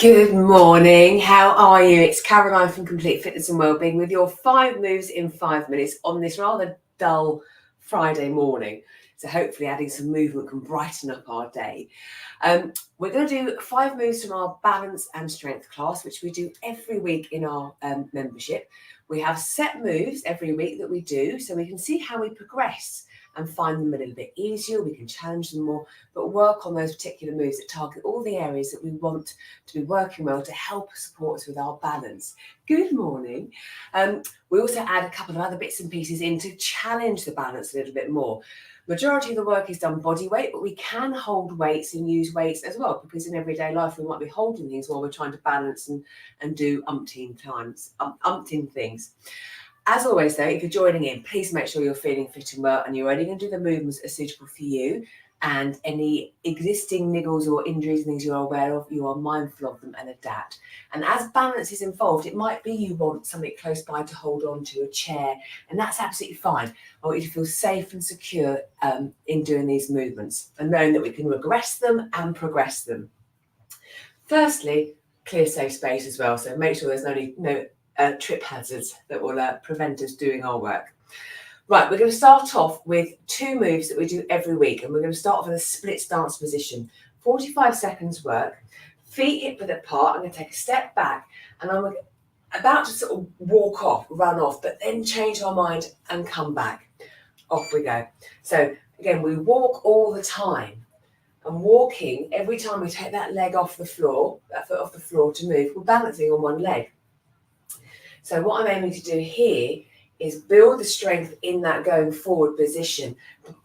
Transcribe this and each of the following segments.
Good morning. How are you? It's Caroline from Complete Fitness and Wellbeing with your 5 moves in 5 minutes on this rather dull Friday morning. So hopefully adding some movement can brighten up our day. We're going to do 5 moves from our balance and strength class, which we do every week in our membership. We have set moves every week that we do so we can see how we progress and find them a little bit easier. We can challenge them more, but work on those particular moves that target all the areas that we want to be working well to help support us with our balance. Good morning. We also add a couple of other bits and pieces in to challenge the balance a little bit more. Majority of the work is done body weight, but we can hold weights and use weights as well, because in everyday life we might be holding things while we're trying to balance and do umpteen things. As always though, if you're joining in, please make sure you're feeling fit and well and you're only going to do the movements that are suitable for you, and any existing niggles or injuries and things you're aware of, you are mindful of them and adapt. And as balance is involved, it might be you want something close by to hold on to, a chair, and that's absolutely fine. I want you to feel safe and secure in doing these movements and knowing that we can regress them and progress them. Firstly, clear safe space as well, so make sure there's no trip hazards that will prevent us doing our work. Right, we're going to start off with 2 moves that we do every week, and we're going to start off in a split stance position. 45 seconds work, feet hip width apart. I'm going to take a step back and I'm about to sort of run off, but then change our mind and come back. Off we go. So again, we walk all the time, and walking, every time we take that leg off the floor, that foot off the floor to move, we're balancing on one leg. So what I'm aiming to do here is build the strength in that going forward position,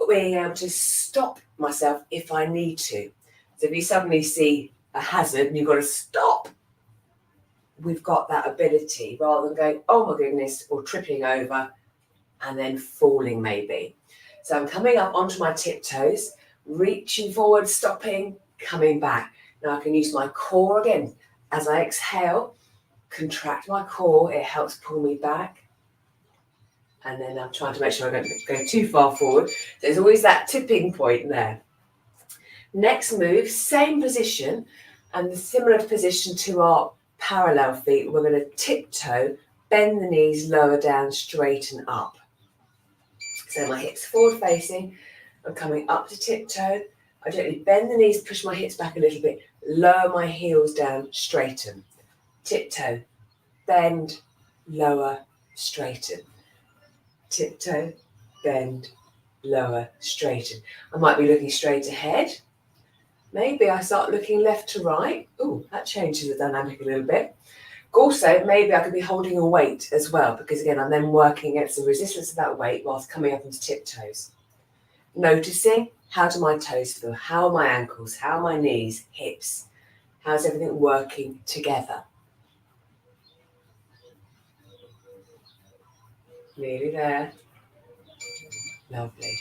being able to stop myself if I need to. So if you suddenly see a hazard and you've got to stop, we've got that ability rather than going, oh my goodness, or tripping over and then falling maybe. So I'm coming up onto my tiptoes, reaching forward, stopping, coming back. Now I can use my core again. As I exhale, contract my core, it helps pull me back. And then I'm trying to make sure I don't go too far forward. There's always that tipping point there. Next move, same position and the similar position to our parallel feet. We're going to tiptoe, bend the knees, lower down, straighten up. So my hips forward facing, I'm coming up to tiptoe. I gently bend the knees, push my hips back a little bit, lower my heels down, straighten. Tiptoe, bend, lower, straighten. Tiptoe, bend, lower, straighten. I might be looking straight ahead. Maybe I start looking left to right. Oh, that changes the dynamic a little bit. Also, maybe I could be holding a weight as well, because again, I'm then working against the resistance of that weight whilst coming up into tiptoes. Noticing, how do my toes feel? How are my ankles? How are my knees, hips? How's everything working together? Nearly there. Lovely.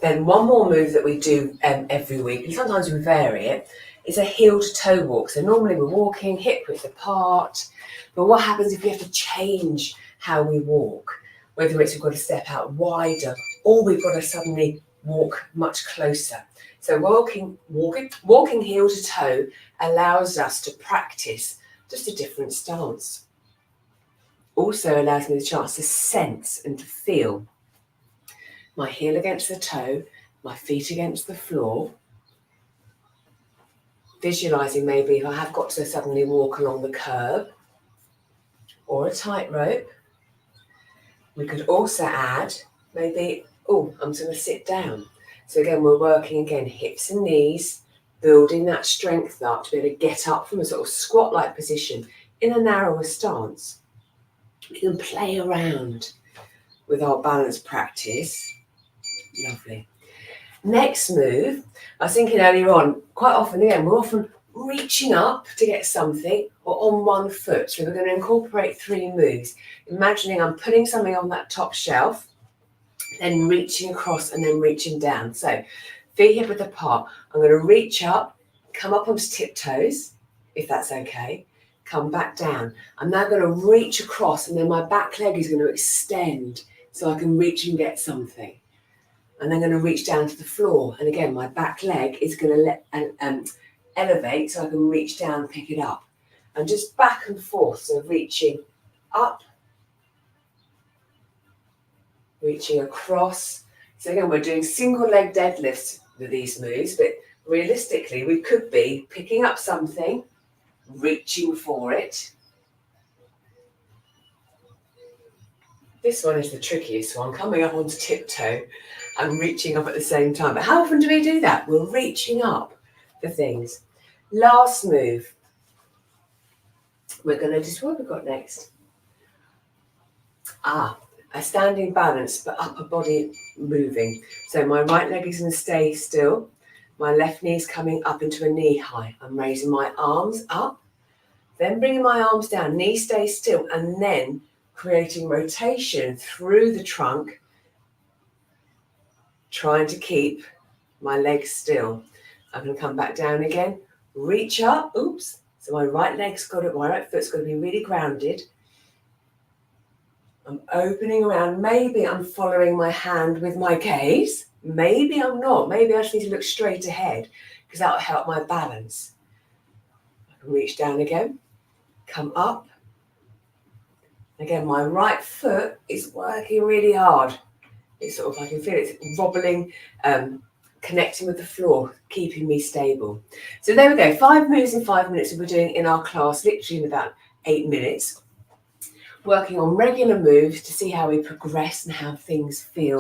Then one more move that we do every week, and sometimes we vary it, is a heel to toe walk. So normally we're walking hip width apart, but what happens if we have to change how we walk? Whether it's we've got to step out wider or we've got to suddenly walk much closer. So walking heel to toe allows us to practice just a different stance. Also allows me the chance to sense and to feel my heel against the toe, my feet against the floor. Visualising maybe if I have got to suddenly walk along the curb or a tightrope. We could also add maybe, I'm just going to sit down. So again, we're working hips and knees, building that strength up to be able to get up from a sort of squat-like position in a narrower stance. We can play around with our balance practice. Lovely. Next move, I was thinking earlier on, quite often again, we're often reaching up to get something or on one foot. So we're going to incorporate 3 moves. Imagining I'm putting something on that top shelf, then reaching across and then reaching down. So feet hip width apart. I'm going to reach up, come up onto tiptoes, if that's okay. Come back down. I'm now going to reach across and then my back leg is going to extend so I can reach and get something. And then going to reach down to the floor. And again, my back leg is going to elevate so I can reach down and pick it up. and just back and forth. So reaching up, reaching across. So again, we're doing single leg deadlifts with these moves, but realistically, we could be picking up something, reaching for it. This one is the trickiest one, coming up onto tiptoe and reaching up at the same time. But how often do we do that? We're reaching up for things. Last move. We're going to just, what have we got next? A standing balance, but upper body moving. So my right leg is going to stay still. My left knee is coming up into a knee high. I'm raising my arms up, then bringing my arms down, knee stays still, and then creating rotation through the trunk, trying to keep my legs still. I'm going to come back down again, reach up, oops. So my right leg's got it, my right foot's got to be really grounded. I'm opening around. Maybe I'm following my hand with my gaze. Maybe I'm not. Maybe I just need to look straight ahead because that will help my balance. I can reach down again, come up. Again, my right foot is working really hard. It's sort of, I can feel it's wobbling, connecting with the floor, keeping me stable. So there we go, 5 moves in 5 minutes that we're doing in our class, literally in about 8 minutes. Working on regular moves to see how we progress and how things feel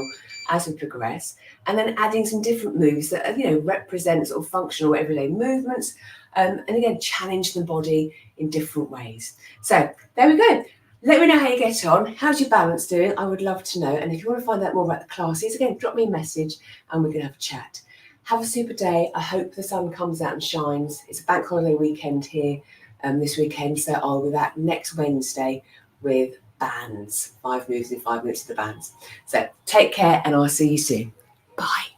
as we progress, and then adding some different moves that represent sort of functional everyday movements, and again challenge the body in different ways. So there we go. Let me know how you get on. How's your balance doing? I would love to know. And if you want to find out more about the classes, again, drop me a message and we can have a chat. Have a super day. I hope the sun comes out and shines. It's a bank holiday weekend here this weekend, so I'll be back next Wednesday with bands, 5 moves in 5 minutes of the bands. So take care and I'll see you soon. Bye.